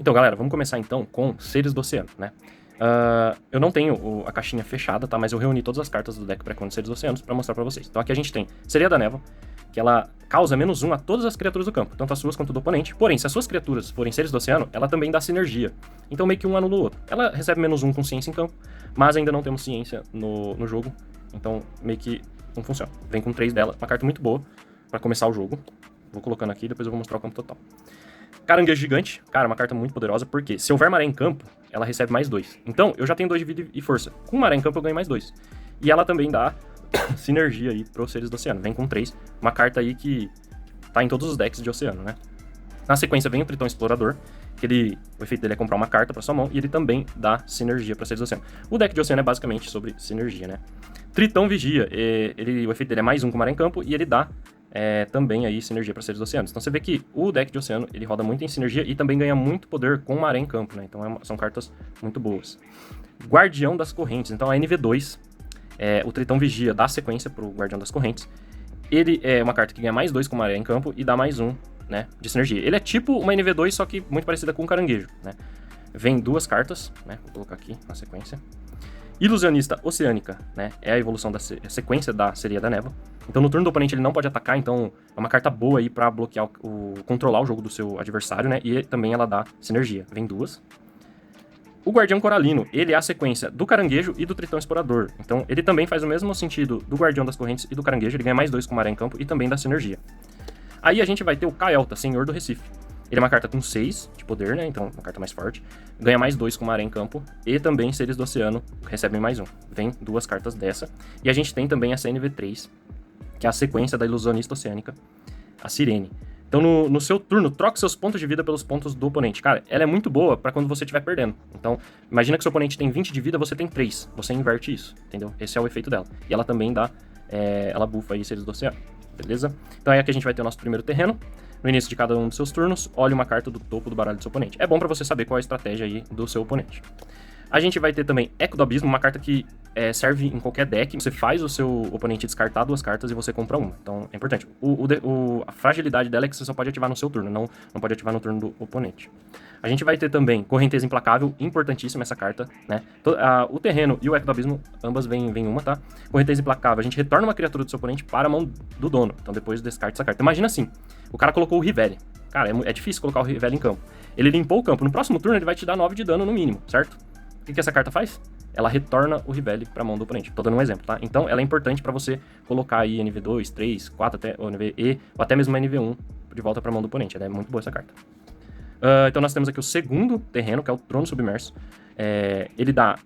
Então, galera, vamos começar então com Seres do Oceano, né? Eu não tenho a caixinha fechada, tá? Mas eu reuni todas as cartas do deck pré-con de Seres do Oceanos pra mostrar pra vocês. Então aqui a gente tem Sereia da Névoa, que ela causa -1 a todas as criaturas do campo, tanto as suas quanto do oponente. Porém, se as suas criaturas forem Seres do Oceano, ela também dá sinergia. Então meio que um anula o outro. Ela recebe -1 com ciência em campo, mas ainda não temos ciência no jogo, então meio que não funciona. Vem com 3 dela, uma carta muito boa pra começar o jogo. Vou colocando aqui, depois eu vou mostrar o campo total. Caranguejo Gigante, cara, uma carta muito poderosa, porque se houver maré em campo, ela recebe +2. Então, eu já tenho 2 de vida e força. Com maré em campo, eu ganho +2. E ela também dá sinergia aí pros Seres do Oceano. Vem com 3, uma carta aí que tá em todos os decks de Oceano, né? Na sequência vem o Tritão Explorador, que o efeito dele é comprar uma carta pra sua mão, e ele também dá sinergia pra Seres do Oceano. O deck de Oceano é basicamente sobre sinergia, né? Tritão Vigia, o efeito dele é +1 com maré em campo, e ele dá também aí sinergia para Seres do Oceanos. Então você vê que o deck de Oceano, ele roda muito em sinergia e também ganha muito poder com maré em campo, né? Então são cartas muito boas. Guardião das Correntes, então a NV2, o Tritão Vigia dá sequência pro Guardião das Correntes. Ele é uma carta que ganha +2 com maré em campo e dá +1, né, de sinergia. Ele é tipo uma NV2, só que muito parecida com o Caranguejo, né? Vem 2 cartas, né? Vou colocar aqui na sequência. Ilusionista Oceânica, né? É a evolução da sequência da Sereia da Névoa. Então no turno do oponente ele não pode atacar, então é uma carta boa aí pra bloquear controlar o jogo do seu adversário, né? E também ela dá sinergia. Vem 2. O Guardião Coralino, ele é a sequência do Caranguejo e do Tritão Explorador. Então ele também faz o mesmo sentido do Guardião das Correntes e do Caranguejo, ele ganha +2 com maré em campo e também dá sinergia. Aí a gente vai ter o Kael'thas, Senhor do Recife. Ele é uma carta com 6 de poder, né? Então, uma carta mais forte. Ganha +2 com maré em campo. E também Seres do Oceano recebem +1. Vem 2 cartas dessa. E a gente tem também a CNV3, que é a sequência da Ilusionista Oceânica, a Sirene. Então, no seu turno, troque seus pontos de vida pelos pontos do oponente. Cara, ela é muito boa pra quando você estiver perdendo. Então, imagina que seu oponente tem 20 de vida, você tem 3. Você inverte isso, entendeu? Esse é o efeito dela. E ela também dá... ela buffa aí Seres do Oceano, beleza? Então, é aqui a gente vai ter o nosso primeiro terreno. No início de cada um dos seus turnos, olhe uma carta do topo do baralho do seu oponente. É bom pra você saber qual é a estratégia aí do seu oponente. A gente vai ter também Eco do Abismo, uma carta que serve em qualquer deck. Você faz o seu oponente descartar 2 cartas e você compra uma. Então é importante. A fragilidade dela é que você só pode ativar no seu turno, não pode ativar no turno do oponente. A gente vai ter também Correnteza Implacável, importantíssima essa carta, né? O terreno e o Eco do Abismo, ambas vêm uma, tá? Correnteza Implacável, a gente retorna uma criatura do seu oponente para a mão do dono. Então depois descarte essa carta. Imagina assim, o cara colocou o Rivelli. Cara, é difícil colocar o Rivelli em campo. Ele limpou o campo. No próximo turno ele vai te dar 9 de dano no mínimo, certo? O que essa carta faz? Ela retorna o Rivelli para a mão do oponente. Tô dando um exemplo, tá? Então ela é importante para você colocar aí NV2, 3, 4, ou NVE, ou até mesmo NV1 de volta para a mão do oponente. Ela é muito boa essa carta. Então nós temos aqui o segundo terreno, que é o Trono Submerso.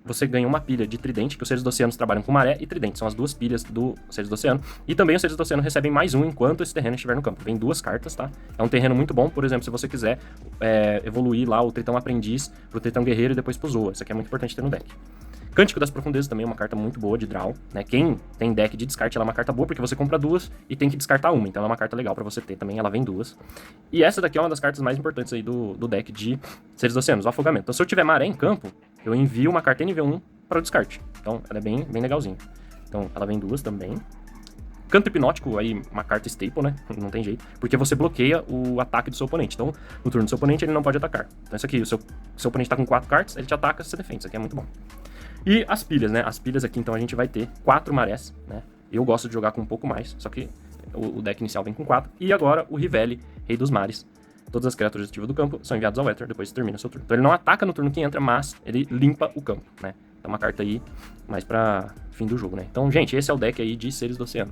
Você ganha uma pilha de tridente, que os Seres do Oceano trabalham com maré e tridente. São as 2 pilhas do Seres do Oceano. E também os Seres do Oceano recebem +1 enquanto esse terreno estiver no campo. Vem 2 cartas, tá? É um terreno muito bom, por exemplo, se você quiser evoluir lá o Tritão Aprendiz pro Tritão Guerreiro e depois pro Zoa. Isso aqui é muito importante ter no deck. Cântico das Profundezas também é uma carta muito boa de draw, né? Quem tem deck de descarte, ela é uma carta boa, porque você compra 2 e tem que descartar uma. Então ela é uma carta legal pra você ter também, ela vem 2. E essa daqui é uma das cartas mais importantes aí do deck de Seres do Oceanos, o Afogamento. Então se eu tiver maré em campo, eu envio uma carta NV1 para o descarte. Então ela é bem legalzinha. Então ela vem 2 também. Canto Hipnótico, aí uma carta staple, né? Não tem jeito. Porque você bloqueia o ataque do seu oponente. Então, no turno do seu oponente, ele não pode atacar. Então isso aqui, o seu oponente tá com 4 cartas, ele te ataca, você defende. Isso aqui é muito bom. E as pilhas, né? As pilhas aqui, então, a gente vai ter 4 marés, né? Eu gosto de jogar com um pouco mais, só que o deck inicial vem com 4. E agora o Rivelli, Rei dos Mares. Todas as criaturas ativas do campo são enviadas ao Éter, depois termina o seu turno. Então ele não ataca no turno que entra, mas ele limpa o campo, né? Então uma carta aí mais pra fim do jogo, né? Então, gente, esse é o deck aí de Seres do Oceano.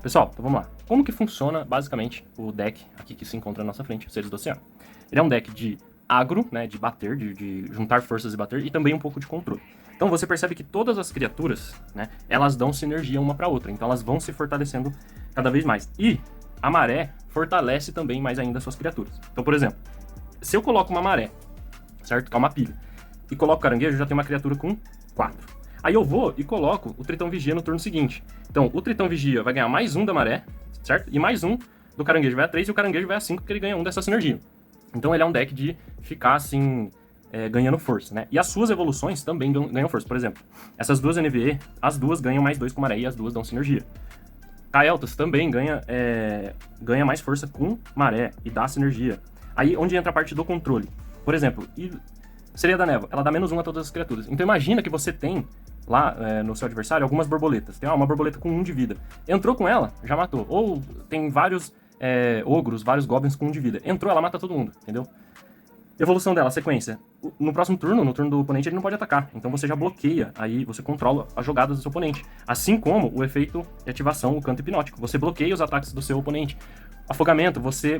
Pessoal, então vamos lá. Como que funciona, basicamente, o deck aqui que se encontra na nossa frente, o Seres do Oceano? Ele é um deck de agro, né, de bater, de juntar forças e bater, e também um pouco de controle. Então você percebe que todas as criaturas, né, elas dão sinergia uma para outra, então elas vão se fortalecendo cada vez mais. E a maré fortalece também mais ainda as suas criaturas. Então, por exemplo, se eu coloco uma maré, certo, que é uma pilha, e coloco caranguejo, já tem uma criatura com 4. Aí eu vou e coloco o Tritão Vigia no turno seguinte. Então, o Tritão Vigia vai ganhar +1 da maré, certo? E +1 do caranguejo vai a 3 e o caranguejo vai a 5 porque ele ganha 1 dessa sinergia. Então ele é um deck de ficar, assim, ganhando força, né? E as suas evoluções também ganham força. Por exemplo, essas duas NVE, as duas ganham mais 2 com maré e as duas dão sinergia. Kael'thas também ganha mais força com maré e dá sinergia. Aí onde entra a parte do controle. Por exemplo, Sereia da Névoa, ela dá -1 a todas as criaturas. Então imagina que você tem lá no seu adversário algumas borboletas. Tem uma borboleta com 1 de vida. Entrou com ela, já matou. Ou tem vários ogros, vários goblins com 1 de vida. Entrou, ela mata todo mundo, entendeu? Evolução dela, sequência. No próximo turno, no turno do oponente, ele não pode atacar. Então você já bloqueia, aí você controla as jogadas do seu oponente. Assim como o efeito de ativação, o canto hipnótico. Você bloqueia os ataques do seu oponente. Afogamento, você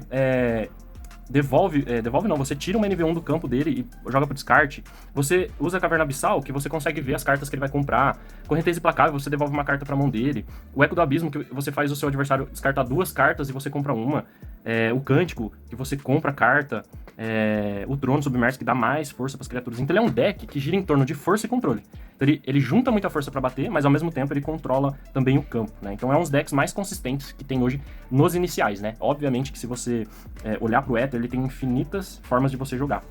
você tira uma NV1 do campo dele e joga pro descarte. Você usa a Caverna Abissal, que você consegue ver as cartas que ele vai comprar. Correnteza Implacável, você devolve uma carta pra mão dele. O Eco do Abismo, que você faz o seu adversário descartar 2 cartas e você compra uma. O Cântico, que você compra carta. O Trono Submerso, que dá mais força pras criaturas. Então ele é um deck que gira em torno de força e controle. Então ele junta muita força pra bater, mas ao mesmo tempo ele controla também o campo, né? Então é um dos decks mais consistentes que tem hoje nos iniciais, né? Obviamente que se você olhar pro Ether, ele tem infinitas formas de você jogar.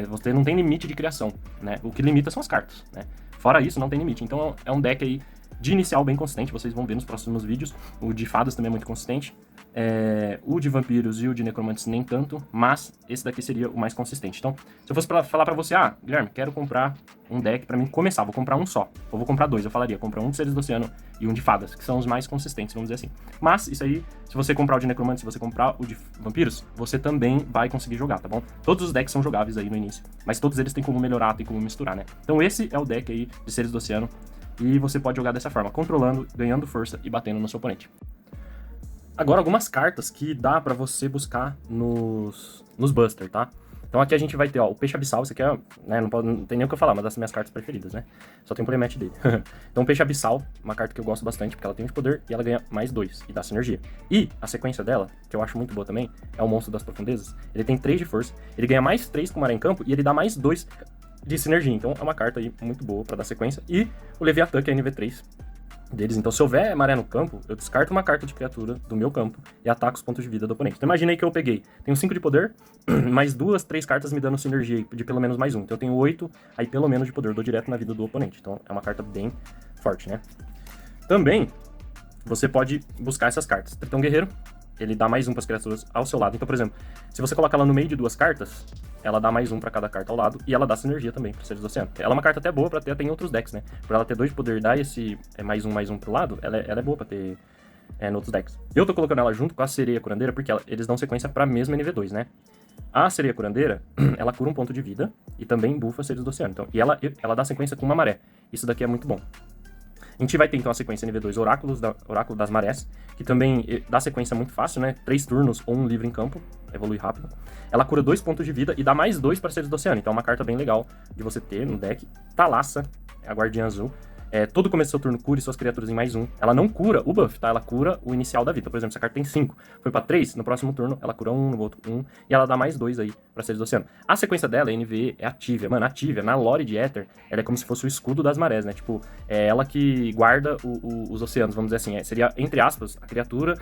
Você não tem limite de criação, né? O que limita são as cartas, né? Fora isso, não tem limite. Então é um deck aí de inicial bem consistente, vocês vão ver nos próximos vídeos. O de fadas também é muito consistente. O de vampiros e o de necromantes nem tanto, mas esse daqui seria o mais consistente. Então, se eu fosse falar pra você, Guilherme, quero comprar um deck pra mim começar, vou comprar um só, ou vou comprar 2, eu falaria, comprar um de Seres do Oceano e um de fadas, que são os mais consistentes, vamos dizer assim. Mas, isso aí, se você comprar o de necromantes, se você comprar o de vampiros, você também vai conseguir jogar, tá bom? Todos os decks são jogáveis aí no início, mas todos eles têm como melhorar, tem como misturar, né? Então esse é o deck aí de Seres do Oceano, e você pode jogar dessa forma, controlando, ganhando força e batendo no seu oponente. Agora, algumas cartas que dá pra você buscar nos Buster, tá? Então aqui a gente vai ter, o Peixe Abissal, esse aqui não tem nem o que eu falar, uma das minhas cartas preferidas, né? Só tem o playmat dele. Então Peixe Abissal, uma carta que eu gosto bastante, porque ela tem de poder e ela ganha mais 2 e dá sinergia. E a sequência dela, que eu acho muito boa também, é o Monstro das Profundezas. Ele tem 3 de força, ele ganha mais 3 com maré em campo e ele dá mais 2 de sinergia. Então é uma carta aí muito boa pra dar sequência. E o Leviatã, que é NV3 deles. Então, se houver maré no campo, eu descarto uma carta de criatura do meu campo e ataco os pontos de vida do oponente. Então, imagina aí que eu tenho 5 de poder, mais 2, 3 cartas me dando sinergia de pelo menos mais 1. Então, eu tenho 8, aí pelo menos de poder eu dou direto na vida do oponente. Então, é uma carta bem forte, né? Também, você pode buscar essas cartas. Tritão Guerreiro, ele dá mais 1 para as criaturas ao seu lado. Então, por exemplo, se você colocar ela no meio de 2 cartas, ela dá mais 1 para cada carta ao lado e ela dá sinergia também para os Seres do Oceano. Ela é uma carta até boa para ter até em outros decks, né? Por ela ter 2 de poder e dar esse mais 1 pro lado, ela é boa para ter em outros decks. Eu tô colocando ela junto com a Sereia Curandeira porque eles dão sequência para a mesma NV2, né? A Sereia Curandeira, ela cura 1 ponto de vida e também buffa Seres do Oceano. Então, e ela dá sequência com uma maré. Isso daqui é muito bom. A gente vai ter então a sequência NV2 Oráculo das Marés, que também dá sequência muito fácil, né? 3 turnos ou um livre em campo, evolui rápido. Ela cura 2 pontos de vida e dá mais 2 para Seres do Oceano, então é uma carta bem legal de você ter no deck. Thalassa, a Guardiã Azul. Todo começo do seu turno cure suas criaturas em mais 1. Ela não cura o buff, tá? Ela cura o inicial da vida. Por exemplo, se a carta tem 5, foi pra 3, no próximo turno ela cura 1, no outro 1, e ela dá mais 2 aí pra Seres do Oceano. A sequência dela, NVE, é a Tívia. Mano, a Tívia, na lore de Ether, ela é como se fosse o escudo das marés, né? Tipo, é ela que guarda os oceanos, vamos dizer assim. Seria, entre aspas, a criatura,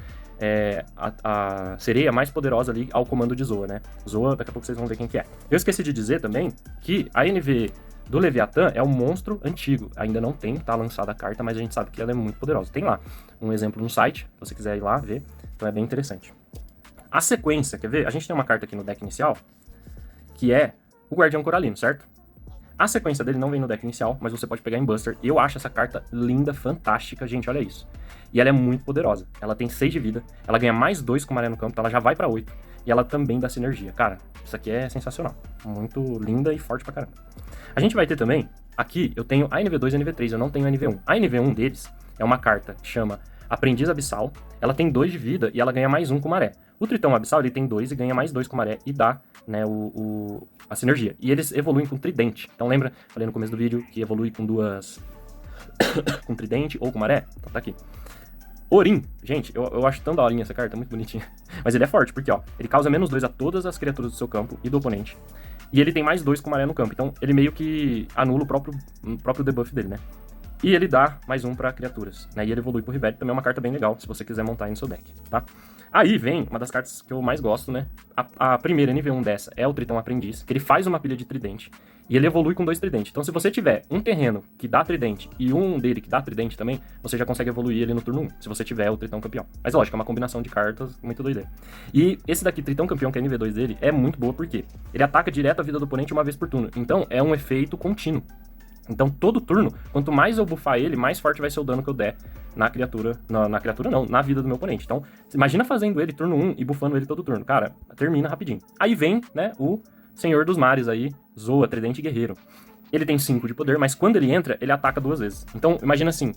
a sereia mais poderosa ali ao comando de Zoa, né? Zoa, daqui a pouco vocês vão ver quem que é. Eu esqueci de dizer também que a NVE do Leviatã é um monstro antigo. Ainda não tá lançada a carta, mas a gente sabe que ela é muito poderosa. Tem lá um exemplo no site, se você quiser ir lá ver. Então é bem interessante. A sequência, quer ver? A gente tem uma carta aqui no deck inicial, que é o Guardião Coralino, certo? A sequência dele não vem no deck inicial, mas você pode pegar em Buster. Eu acho essa carta linda, fantástica, gente, olha isso. E ela é muito poderosa. Ela tem 6 de vida, ela ganha mais 2 com maré no campo, então ela já vai pra 8. E ela também dá sinergia. Cara, isso aqui é sensacional. Muito linda e forte pra caramba. A gente vai ter também, aqui eu tenho a NV2 e a NV3, eu não tenho a NV1. A NV1 deles é uma carta que chama Aprendiz Abissal, ela tem 2 de vida e ela ganha mais 1 com maré. O Tritão Abissal, ele tem 2 e ganha mais 2 com maré e dá, né, a sinergia. E eles evoluem com tridente. Então lembra, falei no começo do vídeo, que evolui com 2... com tridente ou com maré? Então tá aqui. Orim, gente, eu acho tão daorinha essa carta, muito bonitinha. Mas ele é forte, porque ó, ele causa menos 2 a todas as criaturas do seu campo e do oponente. E ele tem mais 2 com maré no campo, então ele meio que anula o próprio debuff dele, né? E ele dá mais um pra criaturas, né? E ele evolui pro Revelio, também é uma carta bem legal, se você quiser montar aí no seu deck, tá? Aí vem uma das cartas que eu mais gosto, né? A primeira NV1 dessa é o Tritão Aprendiz, que ele faz uma pilha de tridente, e ele evolui com 2 tridentes. Então se você tiver um terreno que dá tridente e um dele que dá tridente também, você já consegue evoluir ele no turno 1, se você tiver o Tritão Campeão. Mas lógico, é uma combinação de cartas muito doideira. E esse daqui, Tritão Campeão, que é NV2 dele, é muito boa porque ele ataca direto a vida do oponente uma vez por turno. Então é um efeito contínuo. Então, todo turno, quanto mais eu buffar ele, mais forte vai ser o dano que eu der na criatura. Na criatura não, na vida do meu oponente. Então, imagina fazendo ele turno 1 e buffando ele todo turno. Cara, termina rapidinho. Aí vem, né, o Senhor dos Mares aí, Zoa, Tridente Guerreiro. Ele tem 5 de poder, mas quando ele entra, ele ataca 2 vezes. Então, imagina assim,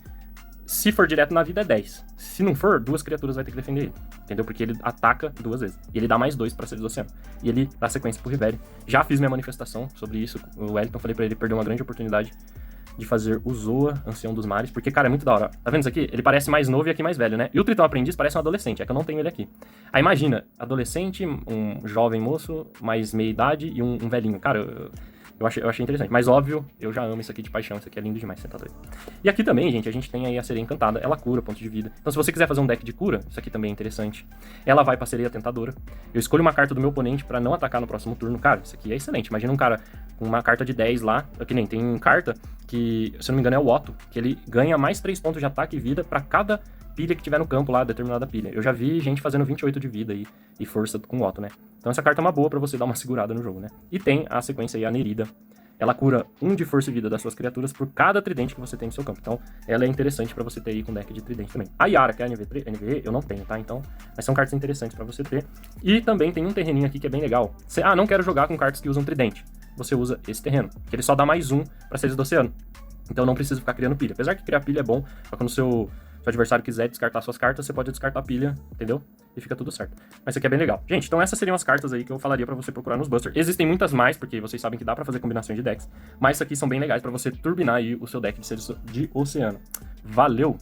se for direto na vida é 10. Se não for, 2 criaturas vai ter que defender ele. Entendeu? Porque ele ataca 2 vezes. E ele dá mais 2 pra Seres do Oceano. E ele dá sequência pro Revelio. Já fiz minha manifestação sobre isso. O Wellington, falei pra ele, perdeu uma grande oportunidade de fazer o Zoa, Ancião dos Mares. Porque, cara, é muito da hora. Tá vendo isso aqui? Ele parece mais novo e aqui mais velho, né? E o Tritão Aprendiz parece um adolescente. É que eu não tenho ele aqui. Aí imagina, adolescente, um jovem moço, mais meia idade e um velhinho. Cara, eu achei interessante. Mas óbvio, eu já amo isso aqui de paixão. Isso aqui é lindo demais, você tá doido. E aqui também, gente, a gente tem aí a Sereia Encantada. Ela cura ponto de vida. Então se você quiser fazer um deck de cura, isso aqui também é interessante. Ela vai pra Sereia Tentadora. Eu escolho uma carta do meu oponente pra não atacar no próximo turno. Cara, isso aqui é excelente. Imagina um cara com uma carta de 10 lá. Que nem tem carta que, se eu não me engano, é o Otto. Que ele ganha mais 3 pontos de ataque e vida pra cada pilha que tiver no campo lá, determinada pilha. Eu já vi gente fazendo 28 de vida aí, e força com o Otto, né? Então essa carta é uma boa pra você dar uma segurada no jogo, né? E tem a sequência aí, a Nerida. Ela cura 1 de força e vida das suas criaturas por cada tridente que você tem no seu campo. Então, ela é interessante pra você ter aí com deck de tridente também. A Yara, que é a NVE, eu não tenho, tá? Então, mas são cartas interessantes pra você ter. E também tem um terreninho aqui que é bem legal. Não quero jogar com cartas que usam tridente. Você usa esse terreno, que ele só dá mais 1 pra Seres do Oceano. Então não precisa ficar criando pilha. Apesar que criar pilha é bom, pra quando o seu adversário quiser descartar suas cartas, você pode descartar a pilha, entendeu? E fica tudo certo. Mas isso aqui é bem legal. Gente, então essas seriam as cartas aí que eu falaria pra você procurar nos Buster. Existem muitas mais, porque vocês sabem que dá pra fazer combinações de decks, mas isso aqui são bem legais pra você turbinar aí o seu deck de Seres de Oceano. Valeu!